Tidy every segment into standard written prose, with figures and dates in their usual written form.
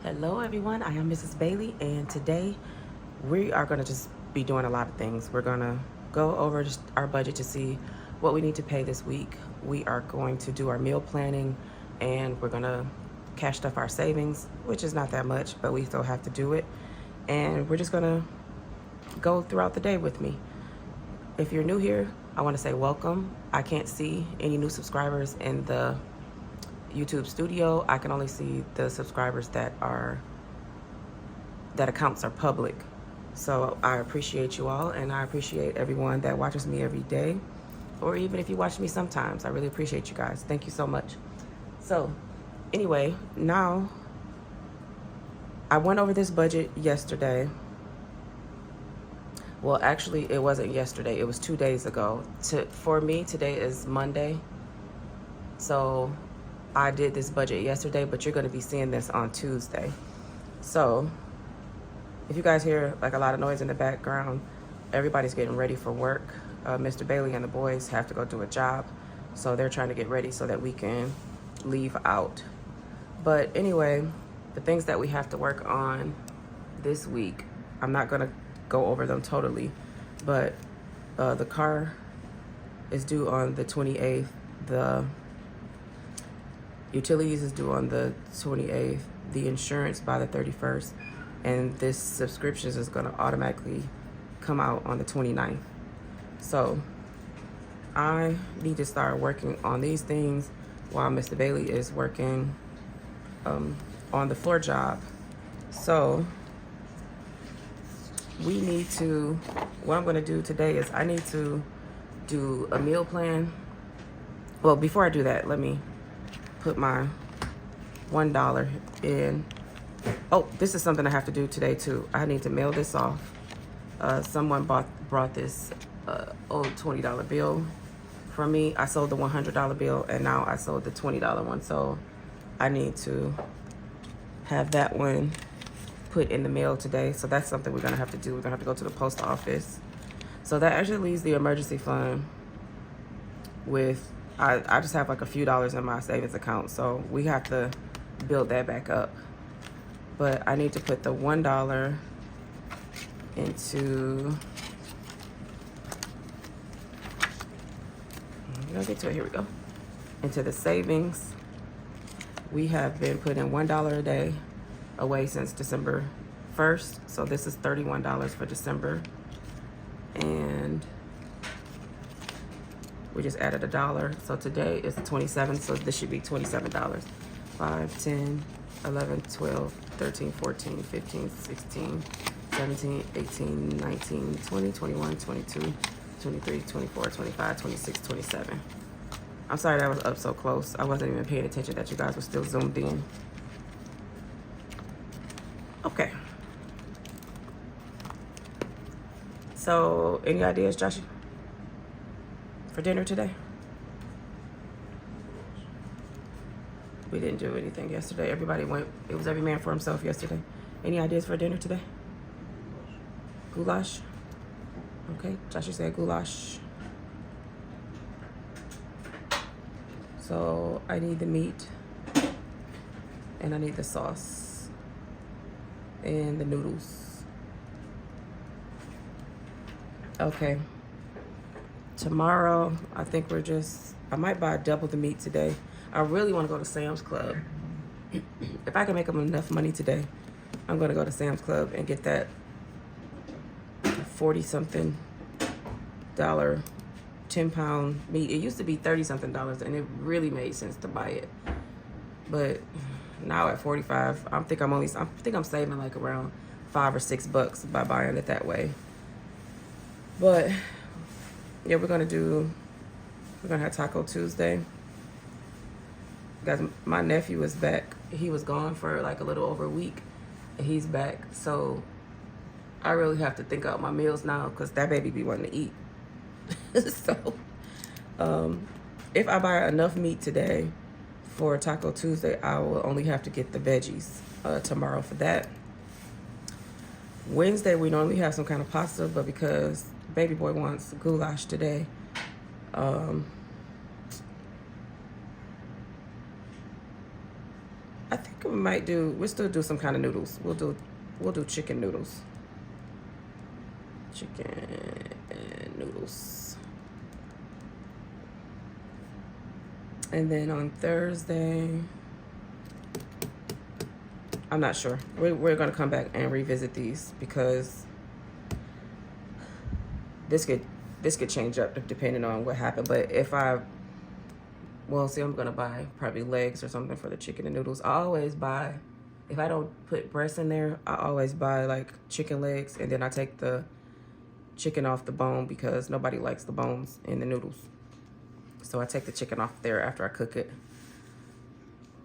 Hello everyone, I am Mrs. Bailey, and today we are going to just be doing a lot of things. We're going to go over just our budget to see what we need to pay this week. We are going to do our meal planning, and we're going to cash stuff our savings, which is not that much, but we still have to do it. And we're just going to go throughout the day with me. If you're new here, I want to say welcome. I can't see any new subscribers in the YouTube studio. I can only see the subscribers that accounts are public. So I appreciate you all, and I appreciate everyone that watches me every day, or even if you watch me sometimes. I really appreciate you guys. Thank you so much. So anyway, now I went over this budget yesterday. Well, actually, it wasn't yesterday. It was 2 days ago. For me, today is Monday. So I did this budget yesterday, but you're going to be seeing this on Tuesday. So if you guys hear like a lot of noise in the background, everybody's getting ready for work. Mr. Bailey and the boys have to go do a job, so they're trying to get ready so that we can leave out. But anyway, the things that we have to work on this week, I'm not going to go over them totally, but the car is due on the 28th. The utilities is due on the 28th, the insurance by the 31st, and this subscriptions is going to automatically come out on the 29th. So I need to start working on these things while Mr. Bailey is working on the floor job. So we need to, what I'm going to do today is I need to do a meal plan. Well, before I do that, let me put my $1 in. Oh, this is something I have to do today too. I need to mail this off. Someone brought this old $20 bill from me. I sold the $100 bill, and now I sold the $20 one. So I need to have that one put in the mail today. So that's something we're gonna have to do. We're gonna have to go to the post office. So that actually leaves the emergency fund with, I just have like a few dollars in my savings account, so we have to build that back up. But I need to put the $1 into, I'm gonna get to it, here we go, into the savings. We have been putting $1 a day away since December 1st, so this is $31 for December, and we just added $1. So today is the 27th, so this should be $27. 5, 10, 11, 12, 13, 14, 15, 16, 17, 18, 19, 20, 21, 22, 23, 24, 25, 26, 27. I'm sorry that was up so close. I wasn't even paying attention that you guys were still zoomed in. Okay. So any ideas, Joshy, for dinner today? We didn't do anything yesterday. Everybody went, it was every man for himself yesterday. Any ideas for dinner today? Goulash? Okay, Joshy said goulash. So I need the meat, and I need the sauce, and the noodles. Okay. Tomorrow, I think I might buy double the meat today. I really want to go to Sam's Club. If I can make them enough money today, I'm going to go to Sam's Club and get that 40-something dollar 10-pound meat. It used to be 30-something dollars, and it really made sense to buy it. But now at 45, I think I'm saving like around $5 or $6 by buying it that way. But yeah, we're gonna have Taco Tuesday. Guys, my nephew is back. He was gone for like a little over a week, and he's back. So I really have to think out my meals now, because that baby be wanting to eat. So if I buy enough meat today for Taco Tuesday, I will only have to get the veggies tomorrow for that. Wednesday, we normally have some kind of pasta, but because baby boy wants goulash today, I think we might do, we'll still do some kind of noodles. We'll do chicken noodles. Chicken and noodles. And then on Thursday, I'm not sure. We're gonna come back and revisit these because this could change up depending on what happened. But if well, see, I'm gonna buy probably legs or something for the chicken and noodles. I always buy, if I don't put breast in there, I always buy like chicken legs, and then I take the chicken off the bone because nobody likes the bones in the noodles. So I take the chicken off there after I cook it.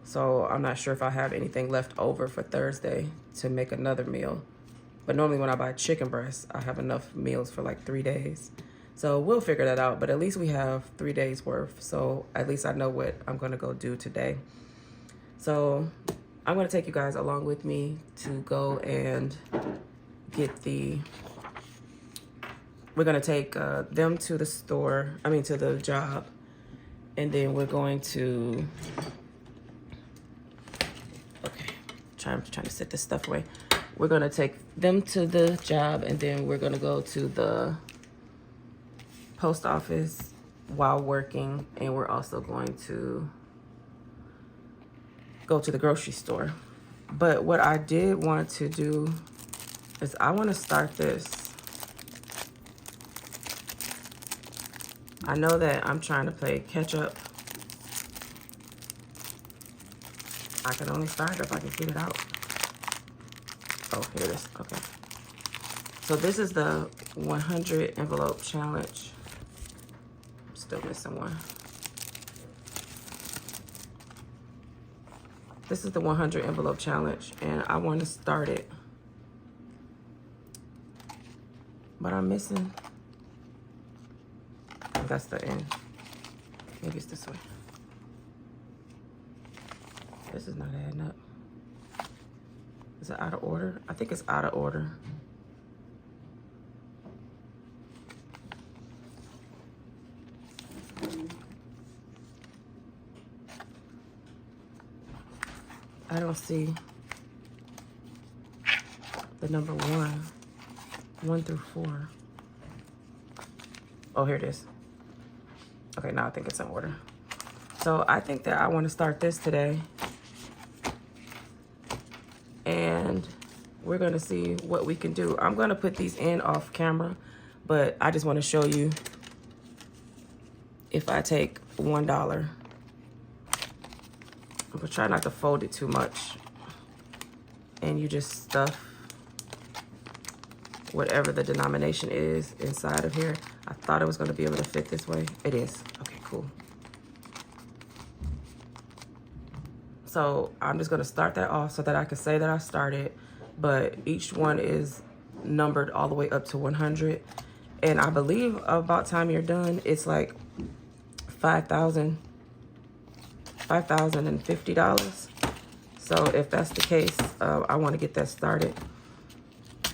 So I'm not sure if I have anything left over for Thursday to make another meal. But normally when I buy chicken breasts, I have enough meals for like 3 days. So we'll figure that out. But at least we have 3 days worth. So at least I know what I'm going to go do today. So I'm going to take you guys along with me to go and get we're going to take them to the store, to the job. And then we're going to, I'm trying to set this stuff away. We're going to take them to the job, and then we're going to go to the post office while working, and we're also going to go to the grocery store. But what I did want to do is I want to start this. I know that I'm trying to play catch up. I can only start if I can get it out. Oh, here it is. Okay. So this is the 100 envelope challenge. I'm still missing one. This is the 100 envelope challenge, and I want to start it. But I'm missing. Oh, that's the end. Maybe it's this way. This is not adding up. Is it out of order? I think it's out of order. I don't see the number 1 through 4. Oh, here it is. Okay, now I think it's in order. So I think that I want to start this today. And we're going to see what we can do. I'm going to put these in off camera, but I just want to show you if I take $1. I'm going to try not to fold it too much. And you just stuff whatever the denomination is inside of here. I thought it was going to be able to fit this way. It is. Okay, cool. So I'm just going to start that off so that I can say that I started, but each one is numbered all the way up to 100. And I believe about time you're done, it's like $5,050. So if that's the case, I want to get that started.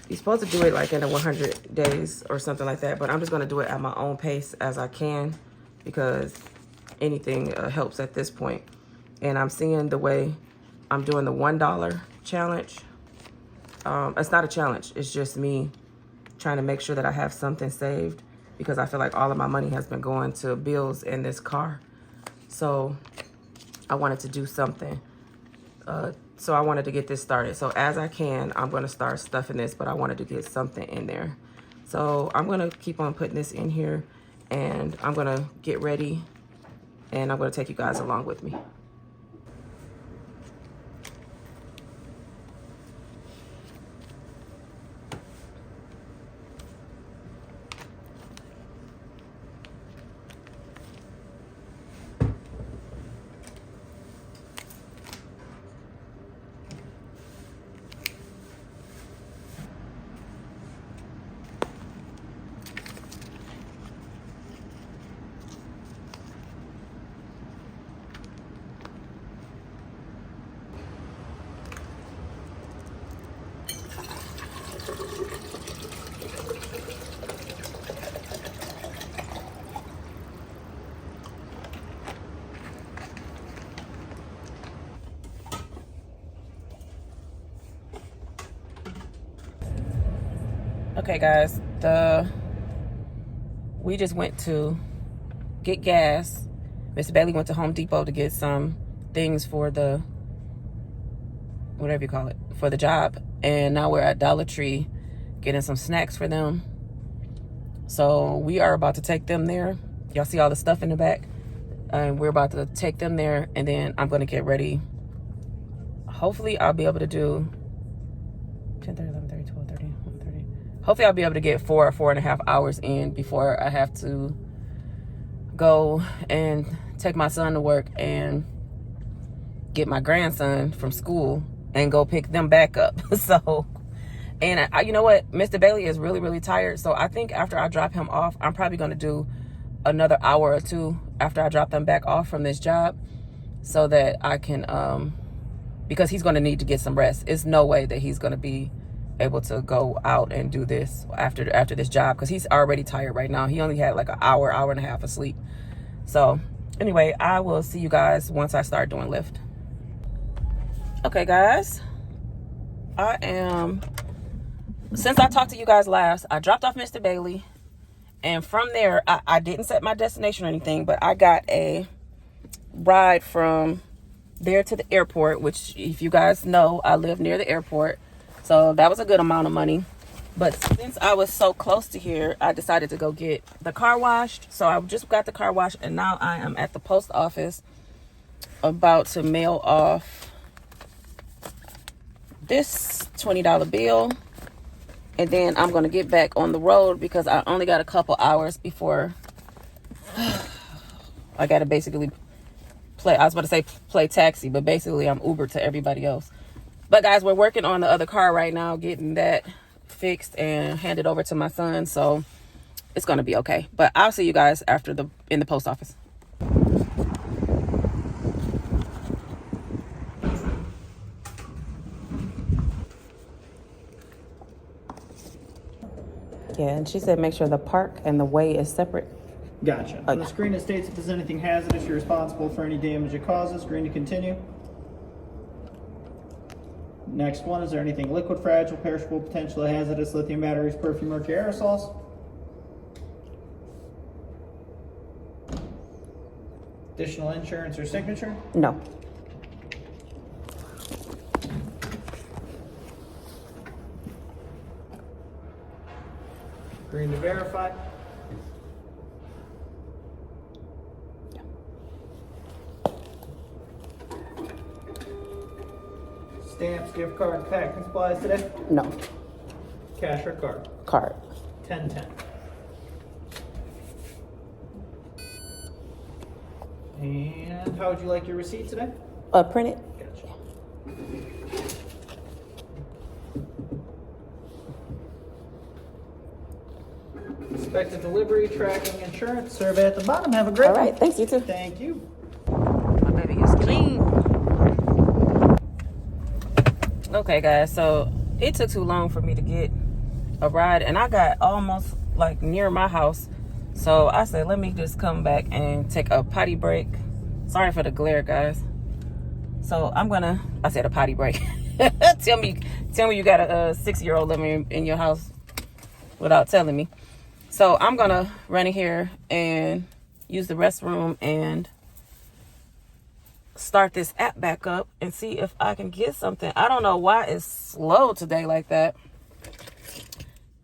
You're supposed to do it like in 100 days or something like that, but I'm just going to do it at my own pace as I can because anything helps at this point. And I'm seeing the way I'm doing the $1 challenge. It's not a challenge. It's just me trying to make sure that I have something saved because I feel like all of my money has been going to bills in this car. So I wanted to do something. So I wanted to get this started. So as I can, I'm going to start stuffing this, but I wanted to get something in there. So I'm going to keep on putting this in here, and I'm going to get ready, and I'm going to take you guys along with me. Okay, guys, we just went to get gas. Mr. Bailey went to Home Depot to get some things for the, whatever you call it, for the job. And now we're at Dollar Tree getting some snacks for them. So we are about to take them there. Y'all see all the stuff in the back? And we're about to take them there, and then I'm going to get ready. Hopefully I'll be able to do 10:30, 11:30, 12:30, 1:30. Hopefully I'll be able to get 4.5 hours in before I have to go and take my son to work and get my grandson from school and go pick them back up. So, and you know what? Mr. Bailey is really, really tired. So I think after I drop him off, I'm probably going to do another hour or two after I drop them back off from this job so that I can, because he's going to need to get some rest. It's no way that he's going to be able to go out and do this after this job, because he's already tired right now. He only had like an hour and a half of sleep. So anyway, I will see you guys once I start doing Lyft. Okay, guys, since I talked to you guys last, I dropped off Mr. Bailey, and from there, I didn't set my destination or anything, but I got a ride from there to the airport, which, if you guys know, I live near the airport. So that was a good amount of money. But since I was so close to here, I decided to go get the car washed. So I just got the car washed, and now I am at the post office about to mail off this $20 bill. And then I'm going to get back on the road because I only got a couple hours before I got to basically play taxi, but basically I'm Uber to everybody else. But guys, we're working on the other car right now, getting that fixed and handed over to my son. So it's going to be okay. But I'll see you guys in the post office. Yeah, and she said make sure the park and the way is separate. Gotcha. On the screen it states if there's anything hazardous, you're responsible for any damage it causes. Green to continue. Next one, is there anything liquid, fragile, perishable, potentially hazardous, lithium batteries, perfume, or aerosols? Additional insurance or signature? No. Green to verify. Stamps, gift card, packing supplies today? No. Cash or card? Card. 1010. And how would you like your receipt today? Print it. Gotcha. Expected delivery, tracking, insurance, survey at the bottom. Have a great All one. right, thanks, you too. Thank you. My baby is clean. Okay, guys, so it took too long for me to get a ride, and I got almost like near my house. So I said, let me just come back and take a potty break. Sorry for the glare, guys. So I said a potty break. Tell me you got a 6-year-old living in your house without telling me. So I'm gonna run in here and use the restroom and start this app back up and see if I can get something. I don't know why it's slow today like that,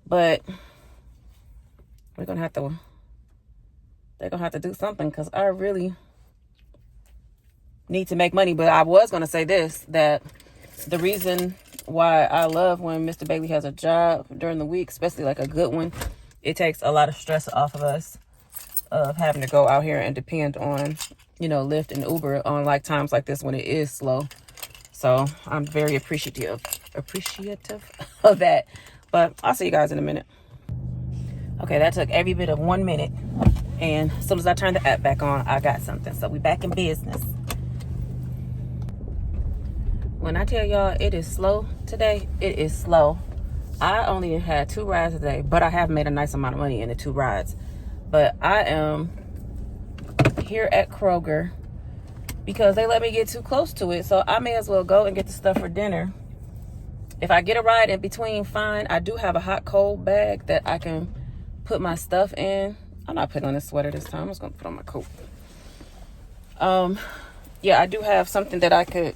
but they're gonna have to do something, because I really need to make money. But I was gonna say this, that the reason why I love when Mr. Bailey has a job during the week, especially like a good one, it takes a lot of stress off of us of having to go out here and depend on, Lyft and Uber on like times like this when it is slow. So I'm very appreciative of that. But I'll see you guys in a minute. Okay, that took every bit of 1 minute. And as soon as I turned the app back on, I got something. So we back in business. When I tell y'all it is slow today, it is slow. I only had 2 rides today, but I have made a nice amount of money in the 2 rides. But I am here at Kroger because they let me get too close to it. So I may as well go and get the stuff for dinner If I get a ride in between, fine. I do have a hot cold bag that I can put my stuff in. I'm not putting on this sweater this time. I'm just gonna put on my coat. Yeah, I do have something that I could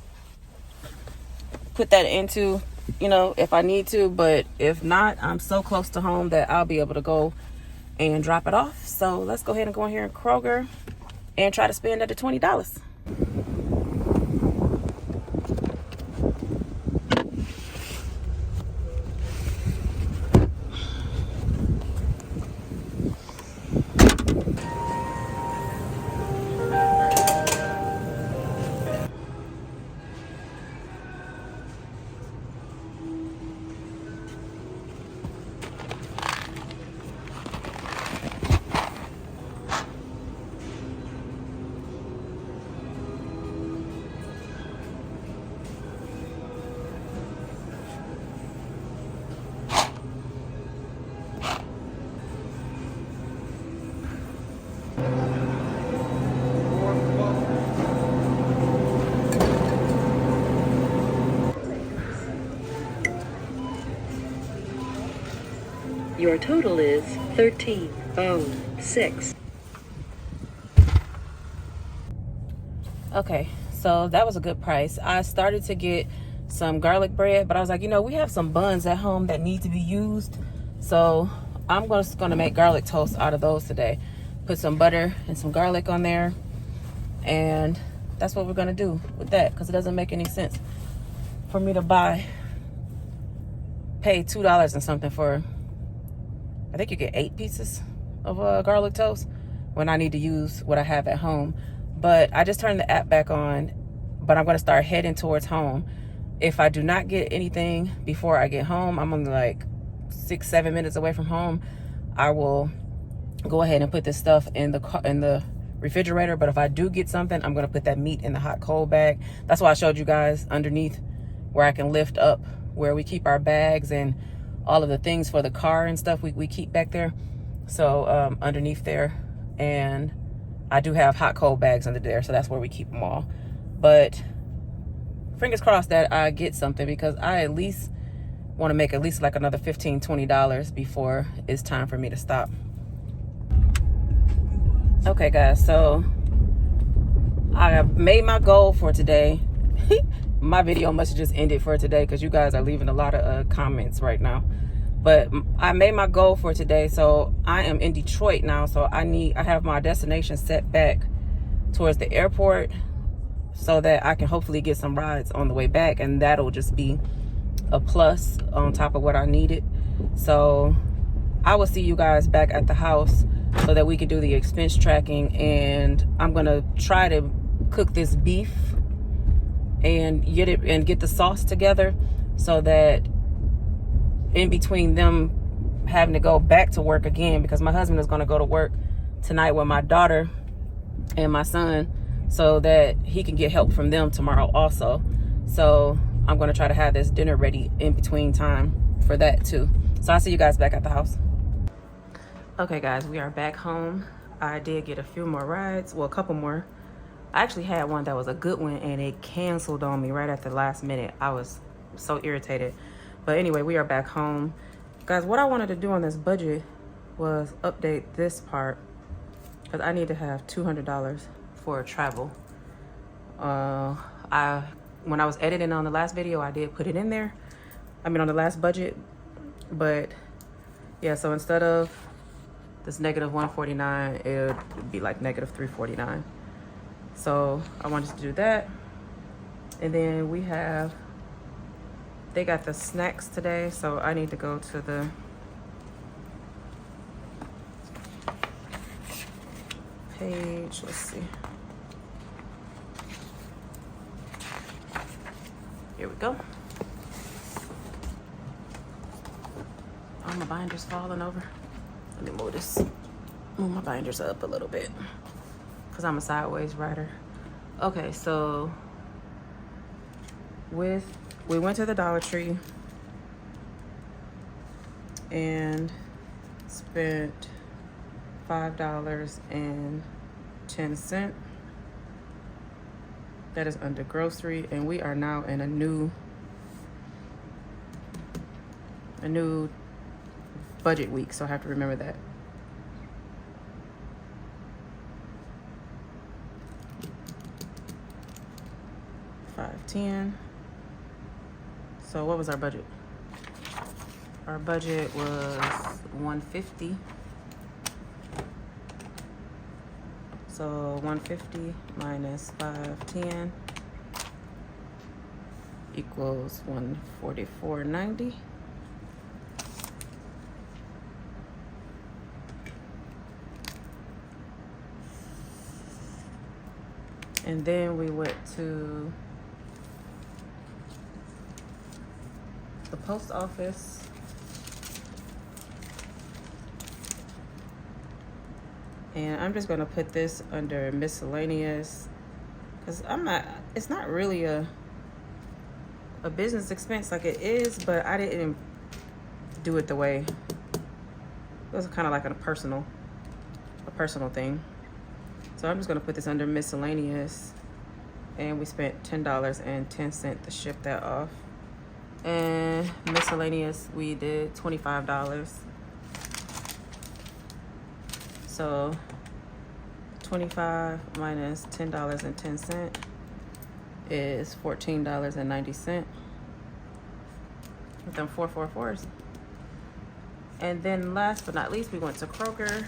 put that into, you know, if I need to. But if not, I'm so close to home that I'll be able to go and drop it off. So let's go ahead and go in here in Kroger and try to spend under $20. Your total is $13.06. Okay, so that was a good price. I started to get some garlic bread, but I was like, you know, we have some buns at home that need to be used. So I'm just gonna make garlic toast out of those today. Put some butter and some garlic on there. And that's what we're gonna do with that, because it doesn't make any sense for me to pay $2 and something for, I think you get 8 pieces of garlic toast when I need to use what I have at home. But I just turned the app back on, but I'm gonna start heading towards home. If I do not get anything before I get home, I'm only like 6-7 minutes away from home, I will go ahead and put this stuff in the refrigerator. But if I do get something, I'm gonna put that meat in the hot cold bag. That's why I showed you guys underneath where I can lift up where we keep our bags and all of the things for the car and stuff we keep back there. So underneath there, and I do have hot cold bags under there, so that's where we keep them all. But fingers crossed that I get something, because I at least want to make at least like another $15-20 before it's time for me to stop. Okay guys, so I have made my goal for today. My video must have just ended for today, because you guys are leaving a lot of comments right now. But I made my goal for today. So I am in Detroit now, so I have my destination set back towards the airport, so that I can hopefully get some rides on the way back, and that'll just be a plus on top of what I needed. So I will see you guys back at the house so that we can do the expense tracking. And I'm gonna try to cook this beef and get the sauce together, so that in between them having to go back to work again, because my husband is going to go to work tonight with my daughter and my son, so that he can get help from them tomorrow also. So I'm going to try to have this dinner ready in between time for that too. So I'll see you guys back at the house. Okay guys, we are back home. I did get a few more rides, well, a couple more. I actually had one that was a good one, and it canceled on me right at the last minute. I was so irritated. But anyway, we are back home. Guys, what I wanted to do on this budget was update this part, because I need to have $200 for travel. When I was editing on the last video, I did put it in there. I mean, on the last budget. But yeah, so instead of this -149, it would be like -349. So I wanted to do that. And then they got the snacks today, so I need to go to the page. Let's see. Here we go. Oh, my binder's falling over. Let me move my binders up a little bit, because I'm a sideways rider. Okay, so we went to the Dollar Tree and spent $5.10. That is under grocery, and we are now in a new a new budget week, so I have to remember that. $5.10. So what was our budget? Our budget was $150. So $150 minus $5.10 equals $144.90. And then we went to the post office. And I'm just gonna put this under miscellaneous because it's not really a business expense like it is, but I didn't do it the way, it was kind of like a personal thing. So I'm just gonna put this under miscellaneous, and we spent $10.10 to ship that off. And miscellaneous, we did $25. So 25 minus $10.10 is $14.90 with them 444s. And then last but not least, we went to Kroger.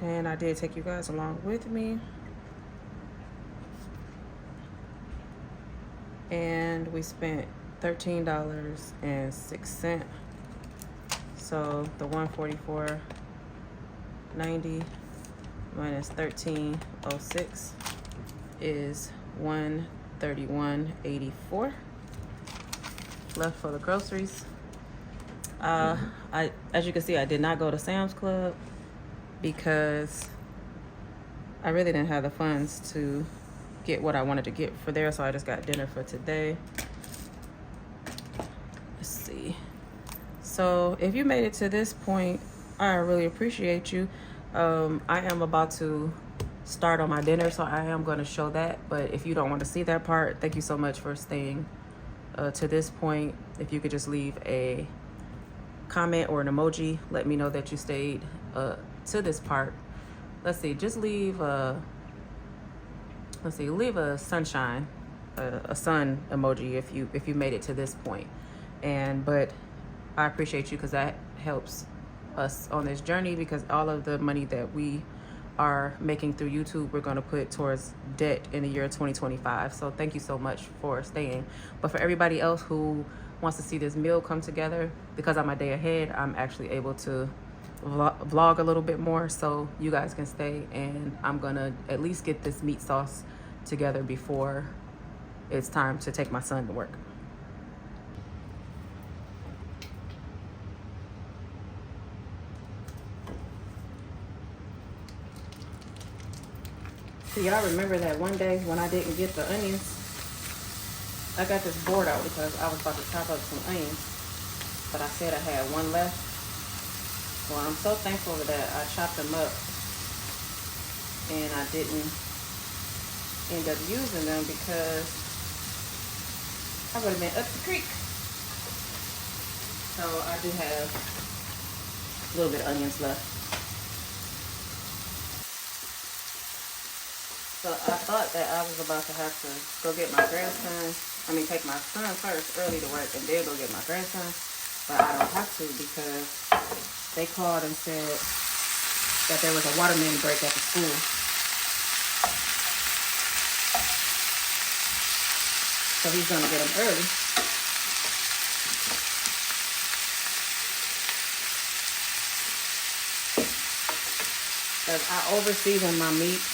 And I did take you guys along with me. And we spent $13.06. So the $144.90 minus $13.06 is $131.84 left for the groceries. As you can see, I did not go to Sam's Club because I really didn't have the funds to get what I wanted to get for there, so I just got dinner for today. Let's see. So if you made it to this point, I really appreciate you. I am about to start on my dinner, so I am going to show that. But if you don't want to see that part, thank you so much for staying to this point. If you could just leave a comment or an emoji, let me know that you stayed to this part. Let's see, just leave leave a sunshine, a sun emoji if you made it to this point. But I appreciate you because that helps us on this journey, because all of the money that we are making through YouTube, we're going to put towards debt in the year 2025. So thank you so much for staying. But for everybody else who wants to see this meal come together, because I'm a day ahead, I'm actually able to vlog a little bit more, so you guys can stay, and I'm gonna at least get this meat sauce together before it's time to take my son to work. So y'all remember that one day when I didn't get the onions? I got this board out because I was about to chop up some onions, but I said I had one left. Well, I'm so thankful that I chopped them up and I didn't end up using them, because I would have been up the creek. So I do have a little bit of onions left. So I thought that I was about to have to go get my take my son first early to work and then go get my grandson. But I don't have to, because they called and said that there was a water main break at the school. So he's gonna get them early. Because I over-season my meat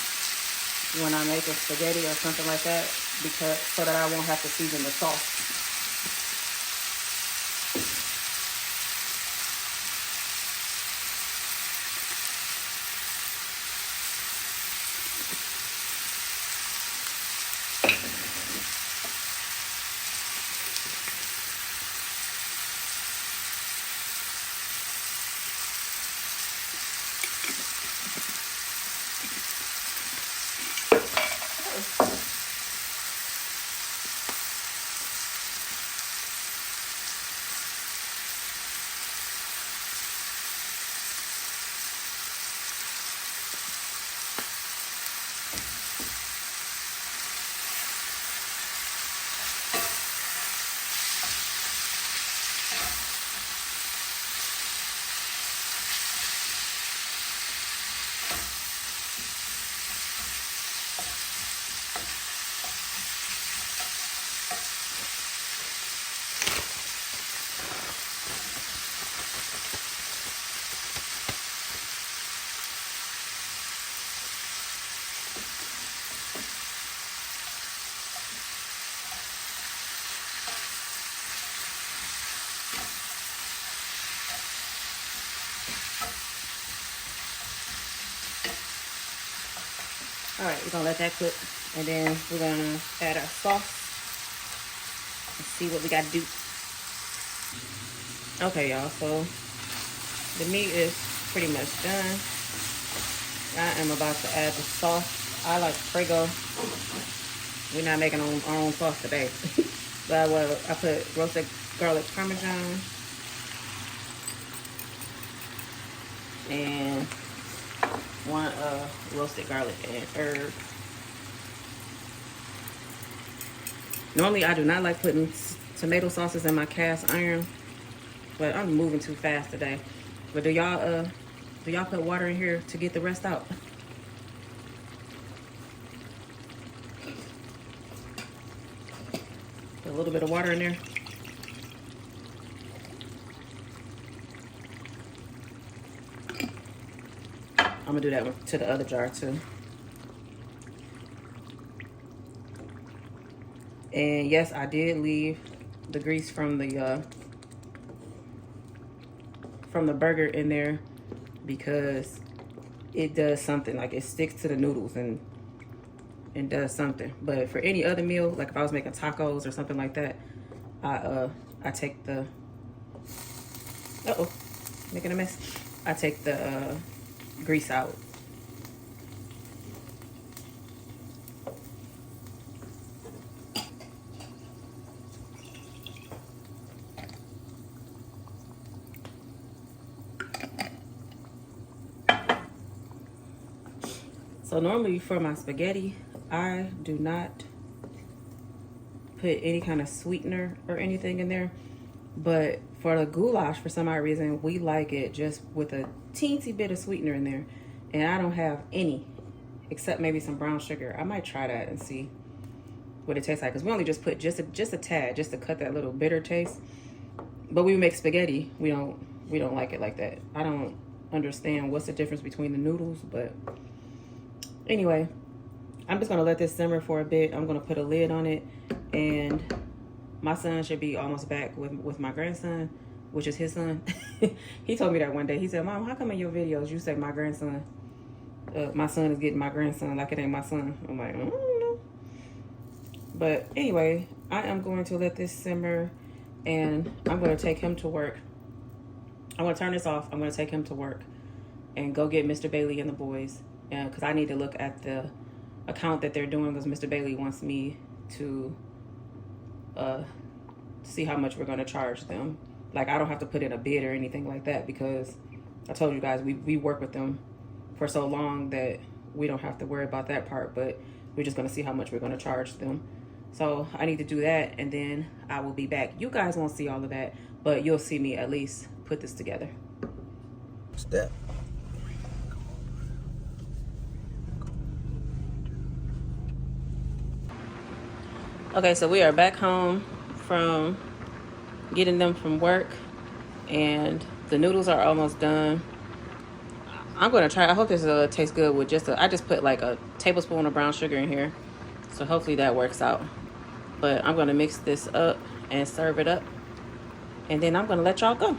when I make a spaghetti or something like that, so that I won't have to season the sauce. All right, we're gonna let that cook, and then we're gonna add our sauce and see what we gotta do. Okay, y'all, so the meat is pretty much done. I am about to add the sauce. I like Prego. We're not making our own sauce today. But I put roasted garlic parmesan and one roasted garlic and herb. Normally I do not like putting tomato sauces in my cast iron, but I'm moving too fast today. But do y'all put water in here to get the rest out? Put a little bit of water in there. I'm gonna do that one to the other jar too. And yes, I did leave the grease from the burger in there because it does something. Like, it sticks to the noodles and does something. But for any other meal, like if I was making tacos or something like that, I take the making a mess. I take the grease out. So normally for my spaghetti, I do not put any kind of sweetener or anything in there. But for the goulash, for some odd reason, we like it just with a teensy bit of sweetener in there. And I don't have any, except maybe some brown sugar. I might try that and see what it tastes like. Because we only just put just a tad, just to cut that little bitter taste. But we make spaghetti, we don't like it like that. I don't understand what's the difference between the noodles, but anyway, I'm just gonna let this simmer for a bit. I'm gonna put a lid on it, and my son should be almost back with my grandson, which is his son. He told me that one day. He said, "Mom, how come in your videos you say my grandson, my son is getting my grandson like it ain't my son?" I'm like, I don't know. But anyway, I am going to let this simmer, and I'm going to take him to work. I'm going to turn this off. I'm going to take him to work and go get Mr. Bailey and the boys, because I need to look at the account that they're doing, because Mr. Bailey wants me to see how much we're going to charge them. Like, I don't have to put in a bid or anything like that, because I told you guys we work with them for so long that we don't have to worry about that part, but we're just going to see how much we're going to charge them. So I need to do that, and then I will be back. You guys won't see all of that, but you'll see me at least put this together. Step. Okay, so we are back home from getting them from work, and the noodles are almost done. I'm gonna try. I hope this tastes good with I just put like a tablespoon of brown sugar in here, so hopefully that works out. But I'm gonna mix this up and serve it up, and then I'm gonna let y'all go.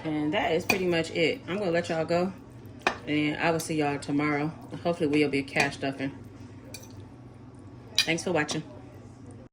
And that is pretty much it. I'm gonna let y'all go, and I will see y'all tomorrow. Hopefully we'll be cash stuffing. Thanks for watching.